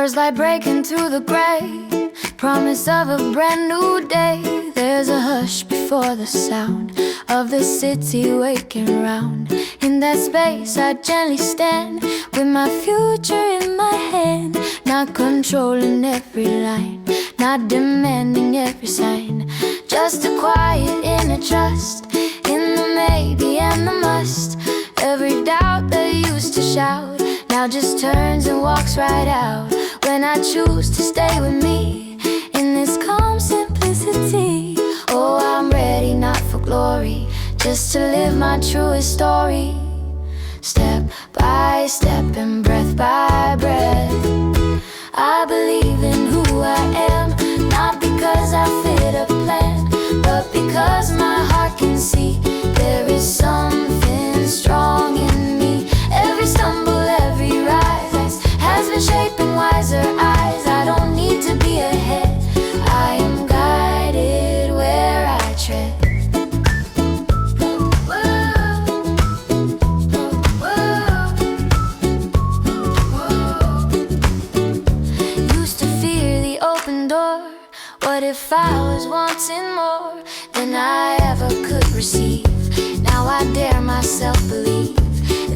First light breaking through the gray, promise of a brand new day. There's a hush before the sound of the city waking round. In that space I gently stand, with my future in my hand. Not controlling every line, not demanding every sign. Just a quiet inner trust in the maybe and the must. Every doubt that used to shout now just turns and walks right out. When I choose to stay with me in this calm simplicity. Oh, I'm ready not for glory, just to live my truest story. Step by step and breath by breath, I believe in who I am. Not because I fit a plan, but because my heart can see there is something strong in me. Every stumble, every rise has been shaping wiser eyes. I don't need to be ahead, I am guided where I tread. Used to fear the open door. What if I was wanting more than I ever could receive? Now I dare myself believe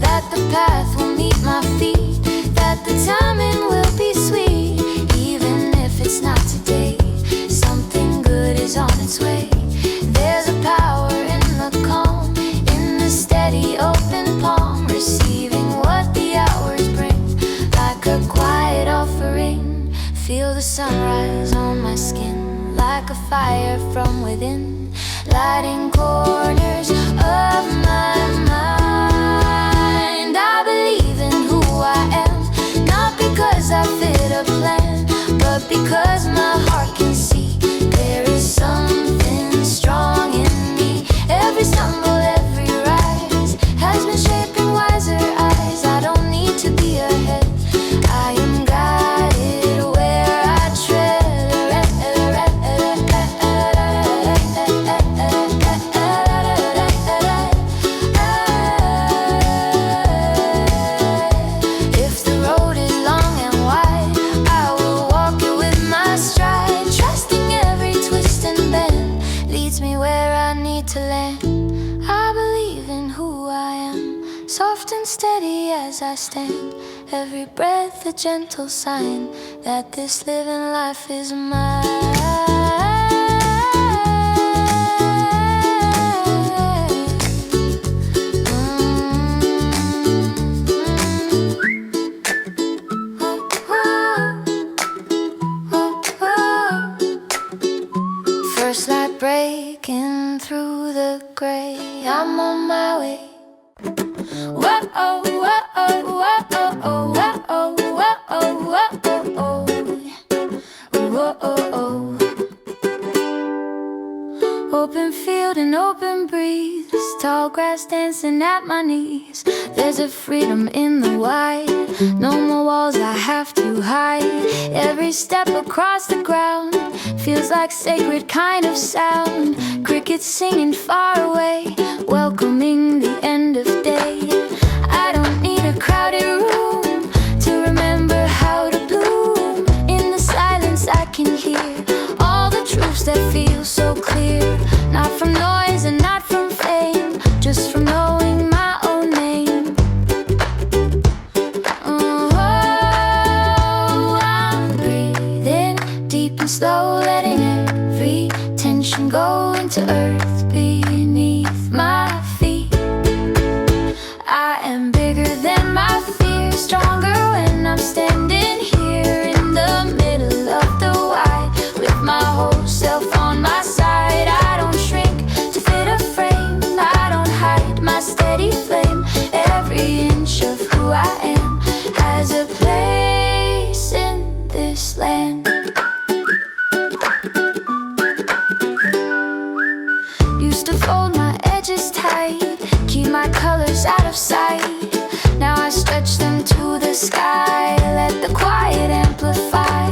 that the path will meet my feet, that the timing will be sweet. Even if it's not today, something good is on its way. There's a power in the calm, in the steady open palm, receiving what the hours bring, like a quiet offering. Feel the sunrise on my skin, like a fire from within, lighting corners of my mind. I believe in who I am, not because I fit a plan, but because my heart can see there is something strong in me. Every stumble, every rise has been shaping wiser eyes. I don't need to be ahead, I am guided where I tread. If the road is long and wide, I will walk it with my stride, trusting every twist and bend leads me where I need to land. I believe in who I am, soft and steady as I stand. Every breath a gentle sign that this living life is mine. First light breaking through the gray, I'm on my way. Whoa, oh, whoa, oh, whoa, oh, oh, whoa, oh, whoa, oh, whoa, oh, oh. Open field and open breeze, tall grass dancing at my knees. There's a freedom in the wide, no more walls I have to hide. Every step across the ground feels like sacred kind of sound. Crickets singing far away, welcoming the end of day. I don't need a crowded room to remember how to bloom. In the silence I can hear all the truths that feel so clear. Not from noise and not from fame, just from knowing my own name. Oh, I'm breathing deep and slow, letting every tension go into earth beneath my feet. I am bigger than my fear, stronger when I'm standing here in the middle of the wide, with my whole self on my side. I don't shrink to fit a frame, I don't hide my steady flame. Every inch of who I am has a place in this land. Used to fold my edges tight, keep my colors out of sight. Now I stretch them to the sky, let the quiet amplify.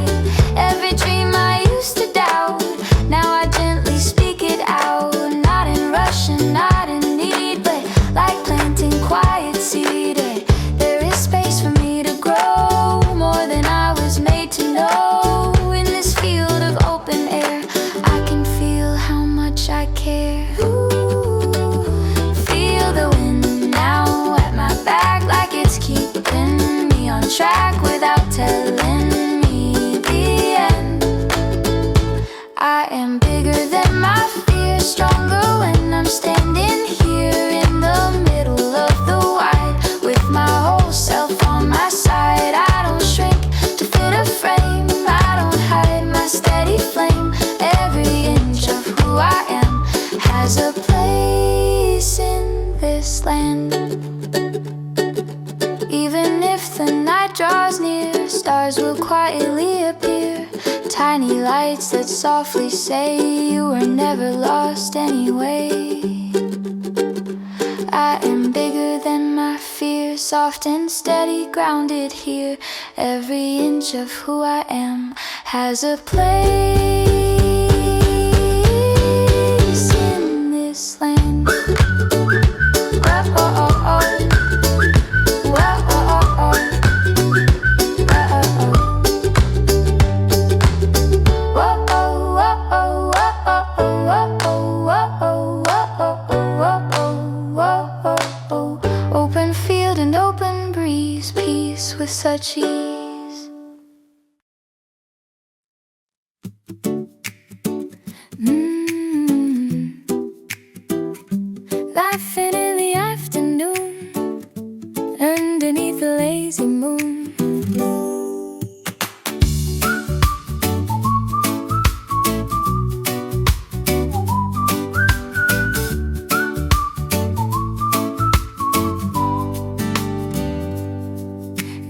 Every dream I used to doubt, now I gently speak it out. Not in rush and not in need, but like planting quiet seed. There is space for me to grow more than I was made to track without telling me the end. I am bigger than my fear, stronger when I'm standing here in the middle of the wide, with my whole self on my side. I don't shrink to fit a frame, I don't hide my steady flame. Every inch of who I am has a place in this land. Even if the night draws near, stars will quietly appear, tiny lights that softly say you were never lost anyway. I am bigger than my fear, soft and steady, grounded here. Every inch of who I am has a place in this land. Open field and open breeze, peace with such ease. Laughing in the afternoon, underneath the lazy moon.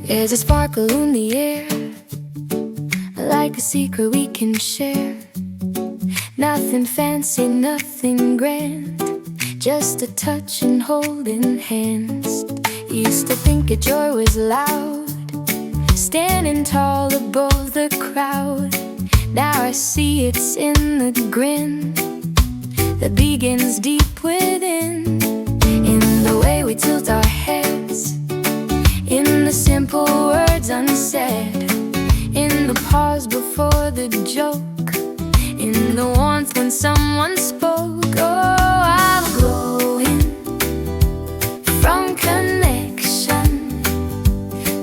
There's a sparkle in the air, like a secret we can share. Nothing fancy, nothing grand, just a touch and holding hands. Used to think that joy was loud, standing tall above the crowd. Now I see it's in the grin that begins deep within, in the way we tilt our heads, in the simple words unsaid, in the pause before the joke, in the warmth when someone spoke. Oh, I'm glowing from connection,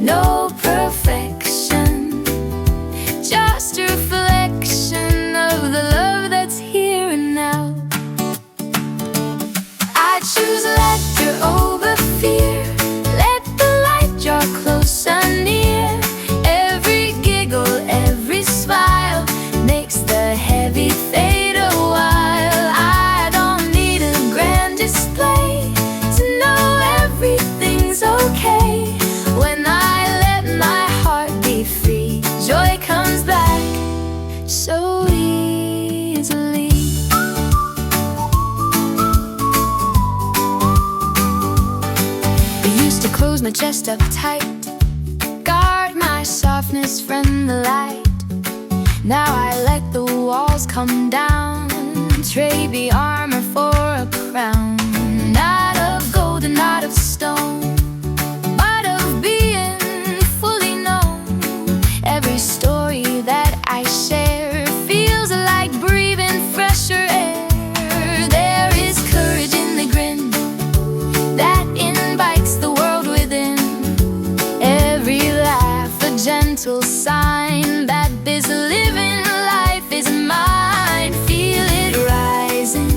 no perfection, just a reflection of the love that's here and now. I choose laughter over fear, let the light draw closer near. Every giggle, every smile makes the heavy fade a while. I don't need a grand display to know everything's okay. When I let my heart be free, joy comes back so easily. I used to close my chest up tight, guard my softness from the light. Now I let the walls come down, trade the armor for a crown. Not of gold and not of stone, but of being fully known. Every story that I share feels like breathing fresher air. There is courage in the grin that invites the world within. Every laugh a gentle sign that this living life is mine. Feel it rising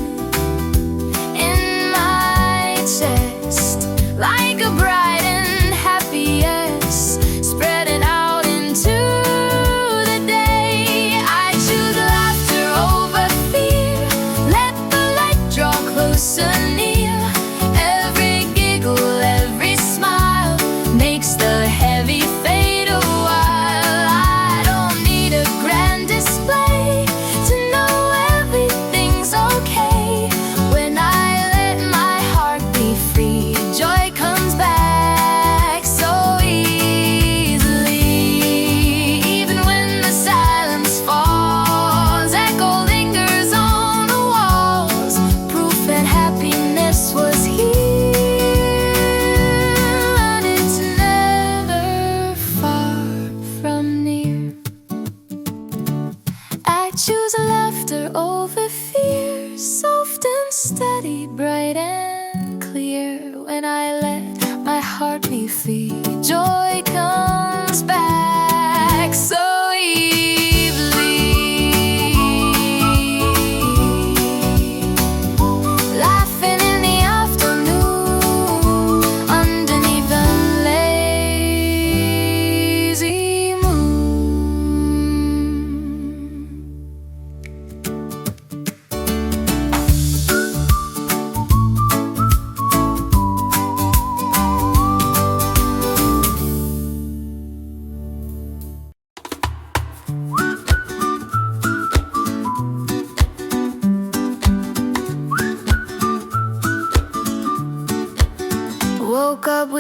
in my chest, like a bright and happy yes, spreading out into the day. I choose laughter over fear, let the light draw closer near. Every giggle, every smile makes the heavy fade a while. I don't need a grand display to know everything's okay. When I let my heart be free, joy comes back so easily. Even when the silence falls, echo lingers on the walls, proof that happiness was here, and it's never far from near. I choose laughter over fear, soft and steady, bright and clear. When I let my heart be free, joy comes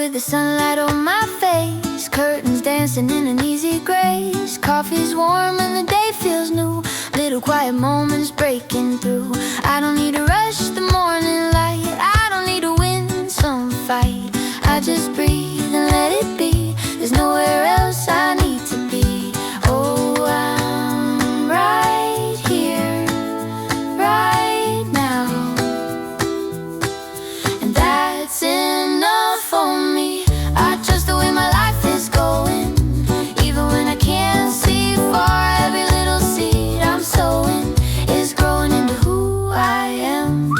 with the sunlight on my face, curtains dancing in an easy grace. Coffee's warm and the day feels new, little quiet moments breaking through. I don't need to rush the morning light, I don't need to win some fight. I just breathe and let it be, there's nowhere else I need to be. Oh, I'm right here, right now, and that's enough for me. I trust the way my life is going, even when I can't see far. Every little seed I'm sowing is growing into who I am.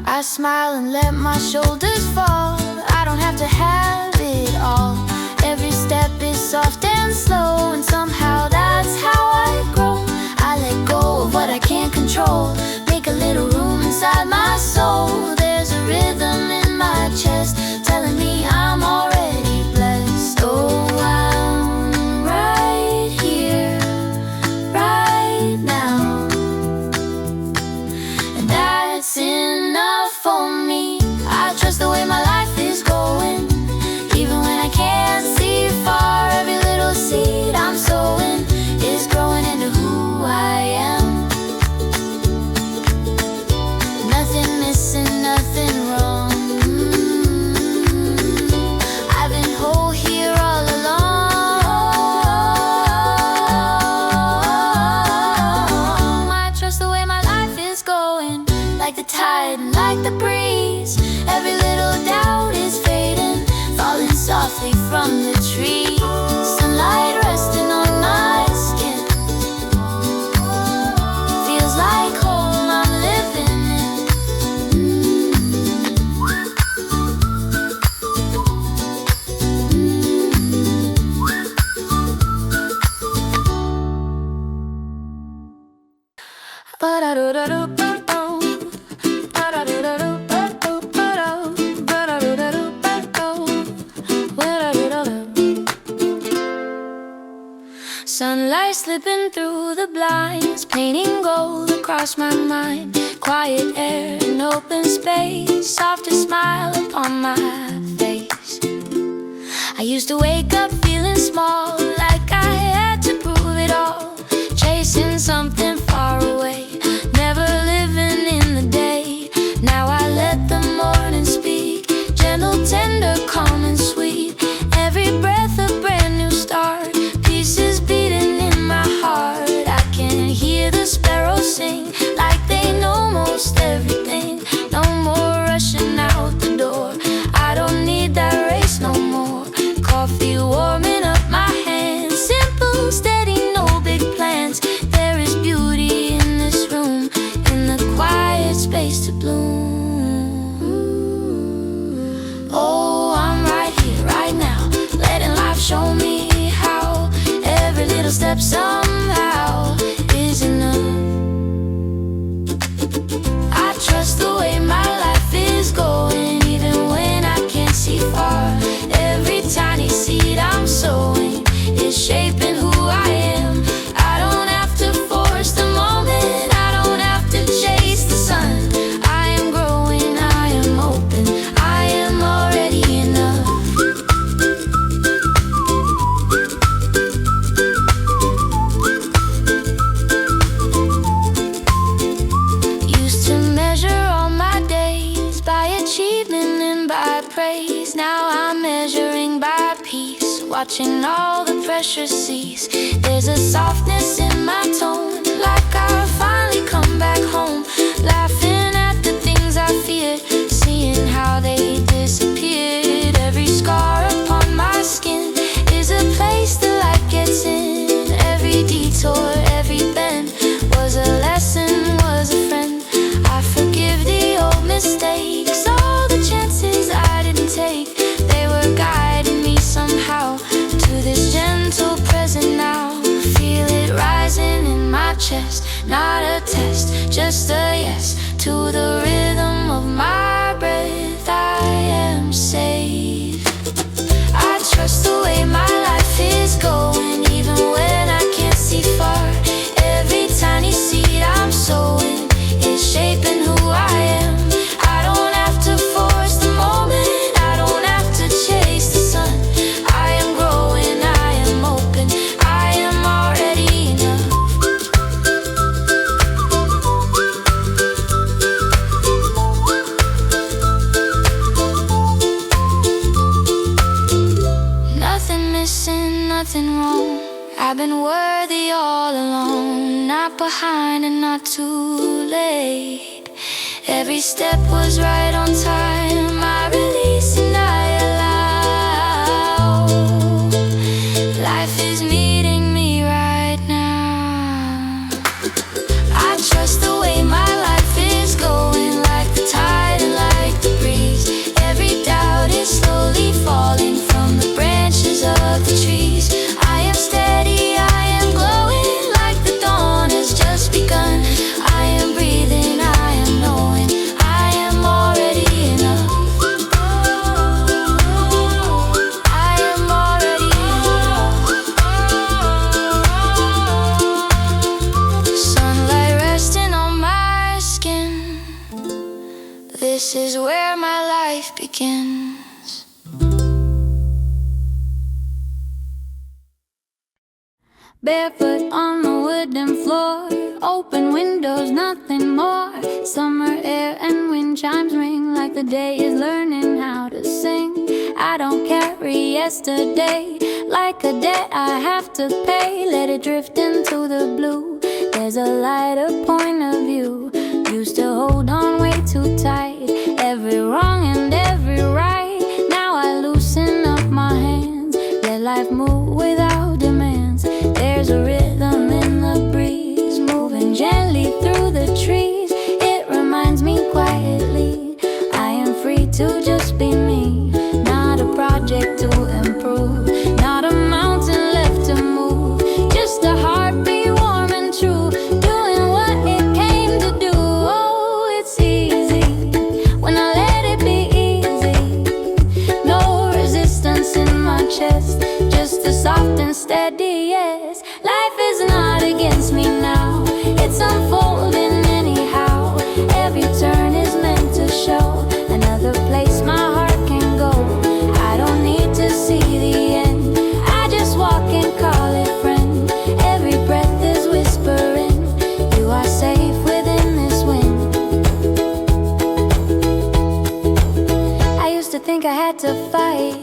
I smile and let my shoulders fall, I don't have to have it all. Every step is soft and slow, and somehow that's how I grow. I let go of what I can't control, make a little room inside my soul. There's a rhythm in my chest telling me I'm already blessed. Oh, I'm right here, right now, and that's enough for me. I trust the way my life is going, even when I can't see far. Every little seed I'm sowing is growing into who I am. Nothing missing, nothing wrong. I've been whole here all along. I trust the way my life is going, like the tide and like the breeze. Every little doubt is fading, falling softly from the trees. Sunlight resting on my skin, feels like home I'm living in. Sunlight slipping through the blinds, painting gold across my mind. Quiet air and open space, softest smile upon my face. I used to wake up feeling small, like I had to prove it all, chasing something far away, never living in the day. Now I let the morning speak, gentle, tender, calm and sweet. Every breath a brand new start, pieces beating in my heart. I can hear the sparrows sing, like they know most everything. No more rushing out the door, I don't need that race no more. Coffee warming up my hands, simple, steady, no big plans. There is beauty in this room, in the quiet space to bloom. Oh, I'm right here, right now, letting life show me how. Every little step somehow is enough. I trust the way my life is going, even when I can't see far. Every tiny seed I'm sowing is shaping who I am. I don't have to force the moment, I don't have to chase the sun. I am growing, I am open, I am already enough. Used to measure all my days by achievement and by praise. Now I'm measuring by peace, watching all the pressure cease. There's a softness in my tone, like I finally come back home. Laughing at the things I feared, seeing how they disappeared. Every scar upon my skin is a place the light gets in. Every detour, every bend was a lesson, was a friend. I forgive the old mistakes, all the chances I didn't take. They were guiding me somehow to this gentle present now. Feel it rising in my chest, not a test, just a yes to the rhythm of my breath. I am safe. I trust the way my life is going, even when I can't see far. Every tiny seed I'm sowing is shaping who I am. I don't have to not behind and not too late. Every step was right on time. I release and I allow. Life is meeting me right now. I trust the way my life is going, like the tide and like the breeze. Every doubt is slowly falling from the branches of the trees. I am steady, I am glowing, like the dawn has just begun. I am breathing, I am knowing I am already enough. I am already enough. Sunlight resting on my skin. This is where my life begins. Barefoot on the wooden floor, open windows, nothing more. Summer air and wind chimes ring like the day is learning how to sing. I don't carry yesterday like a debt I have to pay. Let it drift into the blue. There's a lighter point of view. Used to hold on way too tight, every wrong and every right. Now I loosen up my hands, let life move without demands. There's a rhythm in the breeze, moving gently through the trees. It reminds me quietly I am free to just be me. Not a project to improve, not a mountain left to move. Just a heartbeat warm and true, doing what it came to do. Oh, it's easy when I let it be easy. No resistance in my chest, just a soft and steady yes. Life is not against me now, it's unfolding anyhow. Every turn is meant to show another place my heart can go. I don't need to see the end, I just walk and call it friend. Every breath is whispering, you are safe within this wind. I used to think I had to fight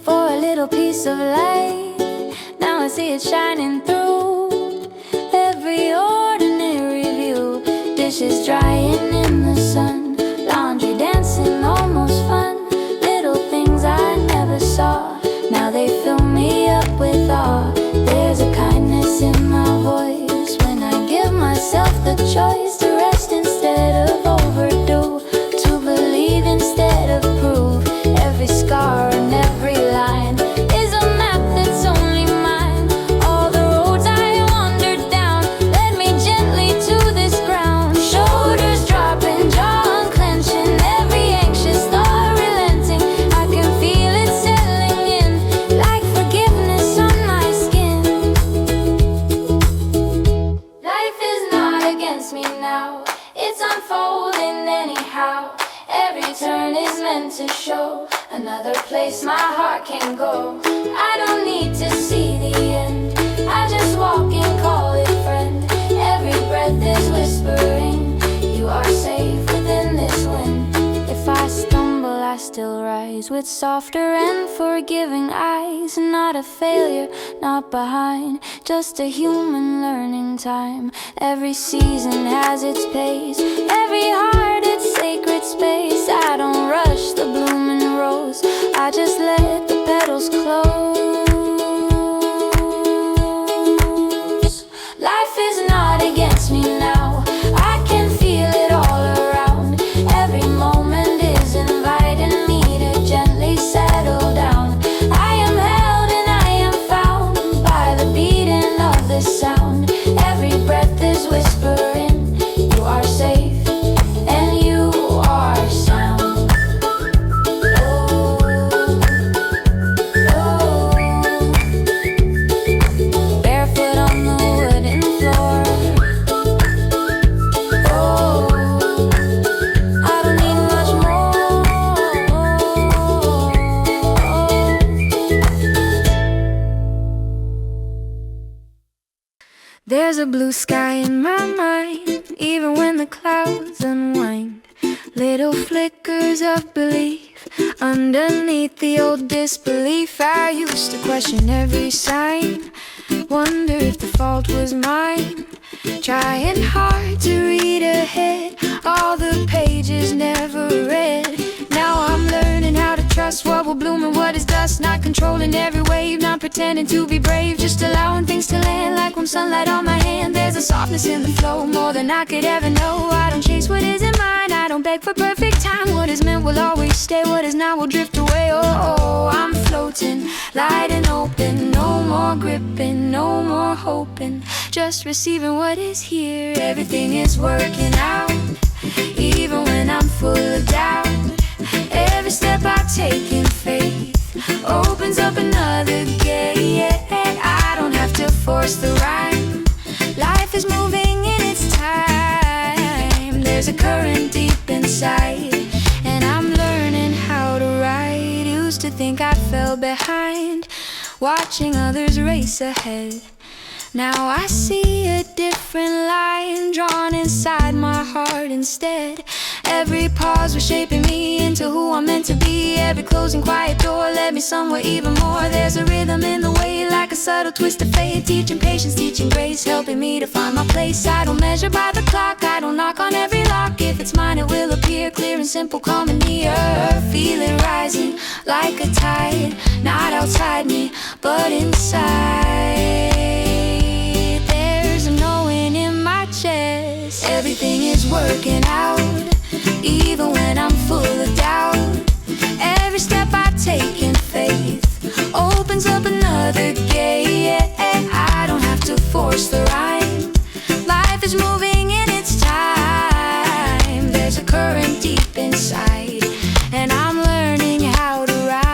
for a little piece of light. Now I see it shining through every ordinary view. Dishes drying in the sun, laundry dancing almost fun. Little things I never saw, now they fill me up with awe. There's a kindness in my voice when I give myself the choice to rest instead of overdo, to believe instead of prove. Every scar and every line is a map that's only mine. All the roads I wandered down led me gently to this ground. Shoulders dropping, jaw unclenching, every anxious thought relenting. I can feel it settling in, like forgiveness on my skin. Life is not against me now, it's unfolding anyhow. Every turn is meant to show another place my heart can go. I don't need to see the end, I just walk and call it friend. Every breath is whispering, you are safe within this wind. If I stumble, I still rise with softer and forgiving eyes. Not a failure, not behind, just a human learning time. Every season has its pace, every heart its sacred space. I don't rush the blooming rose, I just let the petals close. Life is not against me now, I can feel it all around. Every moment is inviting me to gently settle down. I am held and I am found by the beating of the sound. Every breath is whispering, you are safe and you are sound. Oh, oh. Barefoot on the wooden floor. Oh, I don't need much more. There's a blue sky in my mind, even when the clouds unwind. Little flickers of belief underneath the old disbelief. I used to question every sign, wonder if the fault was mine. trying hard to read ahead, all the pages never read. Now I'm learning how to trust what will bloom and what is dust, not controlling every wave, not pretending to be brave, just allowing things to land like warm sunlight on my hand. There's a softness in the flow, more than I could ever know. I don't chase what isn't mine, I don't beg for perfect time. What is meant will always stay, what is not will drift away. Oh, I'm floating, light and open, no more gripping, no more hoping, just receiving what is here. Everything is working out, even when I'm full of doubt. Every step I take in faith opens up another gate. I don't have to force the rhyme, life is moving in its time. There's a current deep inside, and I'm learning how to ride. Used to think I fell behind, watching others race ahead. Now I see a different line drawn inside my heart instead. Every pause was shaping me into who I'm meant to be. Every closing quiet door led me somewhere even more. There's a rhythm in the way, like a subtle twist of fate, teaching patience, teaching grace, helping me to find my place. I don't measure by the clock, I don't knock on every lock. If it's mine it will appear clear and simple, calm and near. Feel it rising like a tide, not outside me but inside. There's a knowing in my chest, everything is working out, even when I'm full of doubt. Every step I take in faith opens up another gate. I don't have to force the rhyme, life is moving in its time. There's a current deep inside, and I'm learning how to ride.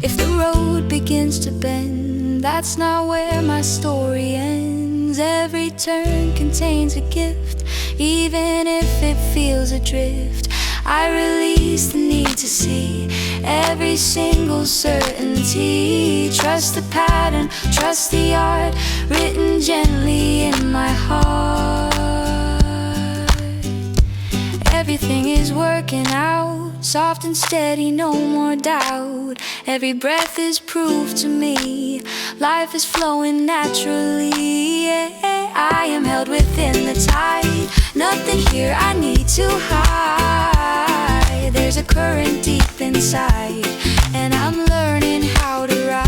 If the road begins to bend, that's not where my story ends. Every turn contains a gift, even if it feels adrift. I release the need to see every single certainty. Trust the pattern, trust the art, written gently in my heart. Everything is working out, soft and steady, no more doubt. Every breath is proof to me, life is flowing naturally. I am held within the tide, nothing here I need to hide. There's a current deep inside, and I'm learning how to ride.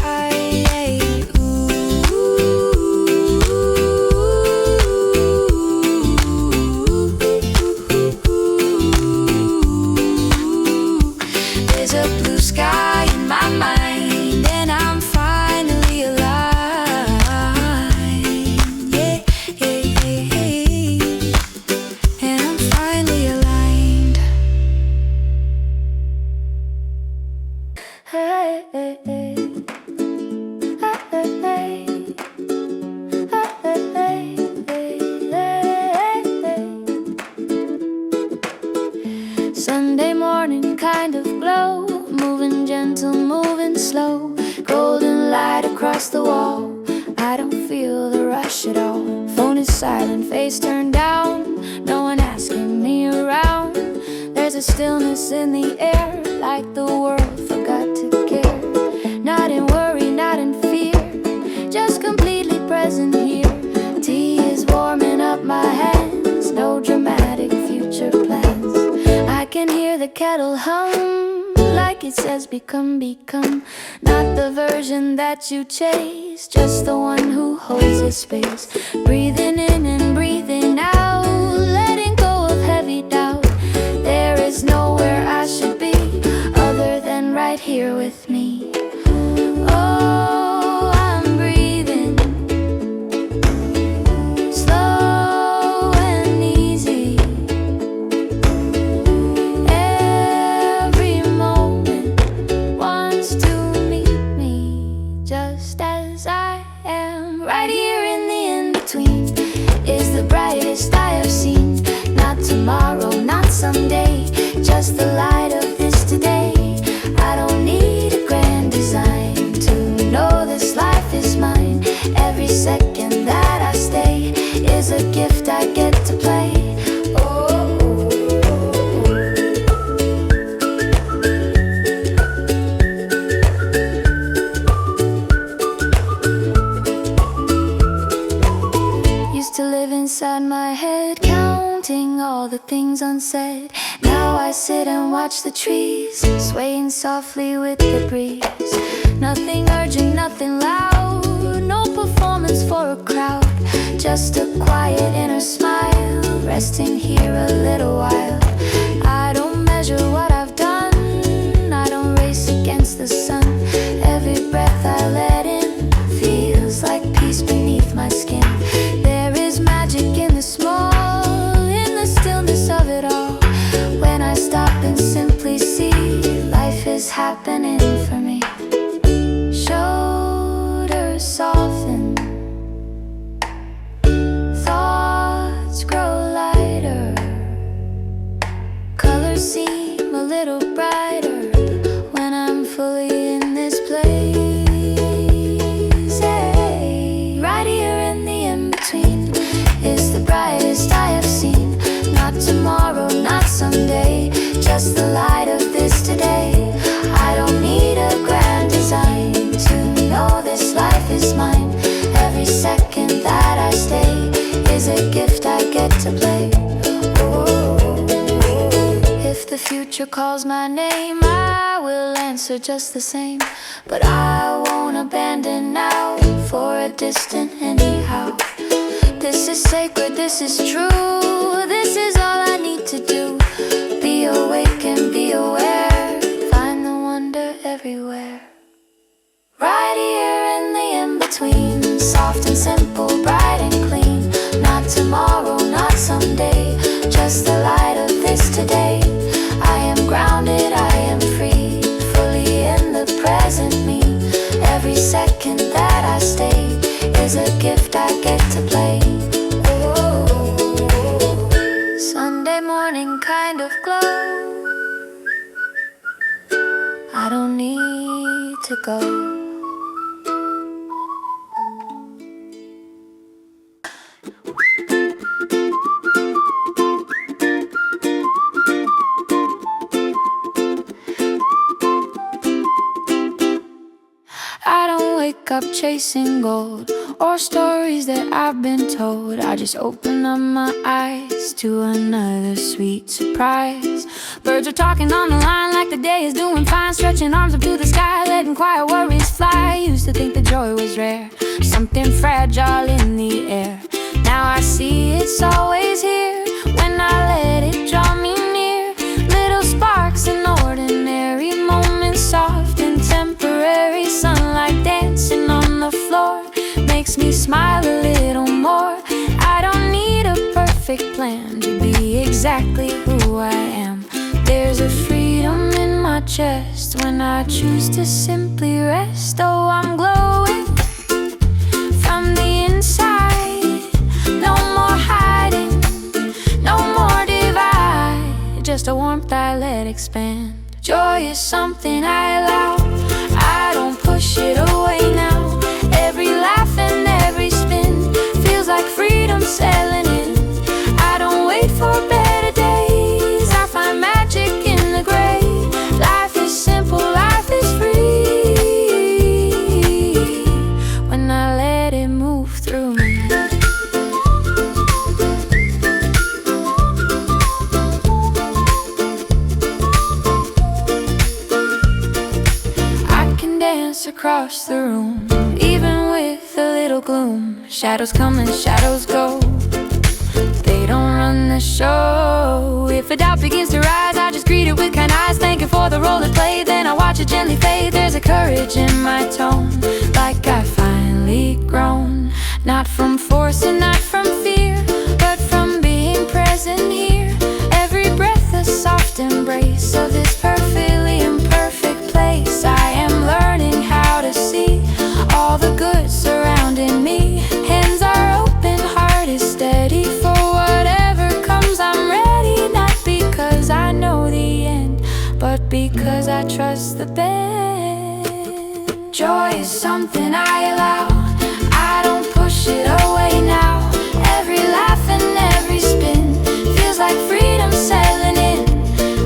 There's a blue sky in my mind, and I'm finally aligned. Yeah, yeah, yeah, yeah. And I'm finally aligned. Hey, hey, hey. Hey, hey, hey. Hey, hey, hey, hey. Sunday morning kind of glow, moving gentle, moving slow, golden light across the wall. I don't feel the rush at all. Phone is silent, face turned down, no one asking me around. There's a stillness in the air, like the world forgot to care. Not in worry, not in fear, just completely present here. Tea is warming up my hands, no dramatic future plans. I can hear the kettle hum, like it says become, become. Not the version that you chase, just the one who holds a space. Breathing in and breathing out, letting go of heavy doubt. There is nowhere I should be, other than right here with me. Oh, I'm breathing, slow and easy. Every moment wants to meet me, just as I am. Right here in the in-between is the brightest I have seen. Not tomorrow, not someday, just the light of this today. I don't need a grand design to know this life is mine. Every second that I stay is a gift I get to play. Oh, oh, oh. and watch the trees swaying softly with the breeze. Nothing urgent, nothing loud, no performance for a crowd, just a quiet inner smile, resting here a little while. I don't measure what I've done, I don't race against the sun. Every breath I let in feels like peace beneath my skin. There is magic in the small, in the stillness of it all. When I stop and simply see, life is happening for me. Shoulders soften, thoughts grow lighter, colors seem a little brighter when I'm fully in this place. Hey, right here in the in-between is the brightest I have seen. Not tomorrow, not someday, just the light of this today. I don't need a grand design to know this life is mine. Every second that I stay is a gift I get to play. Ooh. If the future calls my name, I will answer just the same. But I won't abandon now for a distant anyhow. This is sacred, this is true, this is all I need to do. Be awake and be aware, find the wonder everywhere. Right here in the in-between, soft and simple, bright and clean. Not tomorrow, not someday, just the light of this today. I am grounded, I am free, fully in the present me. Every second that I stay is a gift I get to play. Sunday morning kind of glow, I don't need to go. I don't wake up chasing gold or stories that I've been told. I just open up my eyes to another sweet surprise. Birds are talking on the line like the day is doing fine, stretching arms up to the sky, letting quiet worries fly. Used to think the joy was rare, something fragile in the air. Now I see it's always here when I let it draw me near. Little sparks in ordinary moments, soft and temporary. Sunlight dancing on the floor makes me smile a little more. I don't need a perfect plan to be exactly who I am. There's a freedom in my chest when I choose to simply rest. Oh, I'm glowing from the inside. No more hiding, no more divide, just a warmth I let expand. Joy is something I allow, I don't push it away now. Every laugh and every spin feels like freedom settling in. I don't wait for better days, I find magic in the gray. Life is simple, life is free when I let it move through me. Across the room, even with a little gloom. Shadows come and shadows go, they don't run the show. If a doubt begins to rise, I just greet it with kind eyes, thanking for the role it played. Then I watch it gently fade. There's a courage in my tone, like I've finally grown. Not from force and not from fear, but from being present here. Every breath a soft embrace of this perfectly imperfect place. I am learning how to see all the good surrounding me. Hands are open, heart is steady. For whatever comes, I'm ready. Not because I know the end, but because I trust the bend. Joy is something I allow, I don't push it away now. Every laugh and every spin feels like freedom settling in.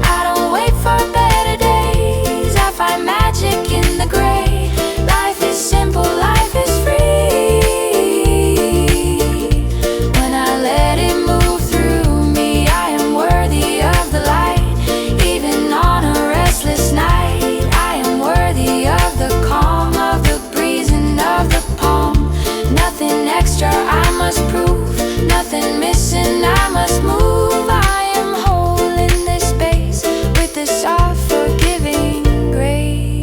I don't wait for better days, I find magic in the gray. Life is simple, life is free when I let it move through me. I am worthy of the light, even soft, forgiving grace.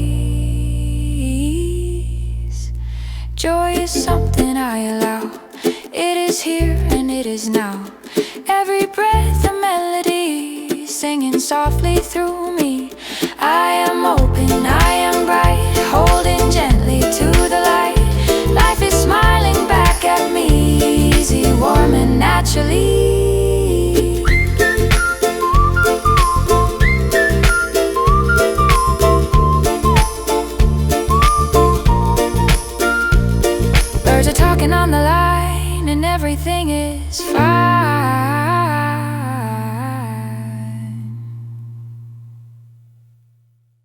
Joy is something I allow. It is here and it is now. Every breath a melody, singing softly through me. I am open, I am bright, holding gently to the light. Life is smiling back at me, easy, warm and naturally. Birds are talking on the line and everything is fine.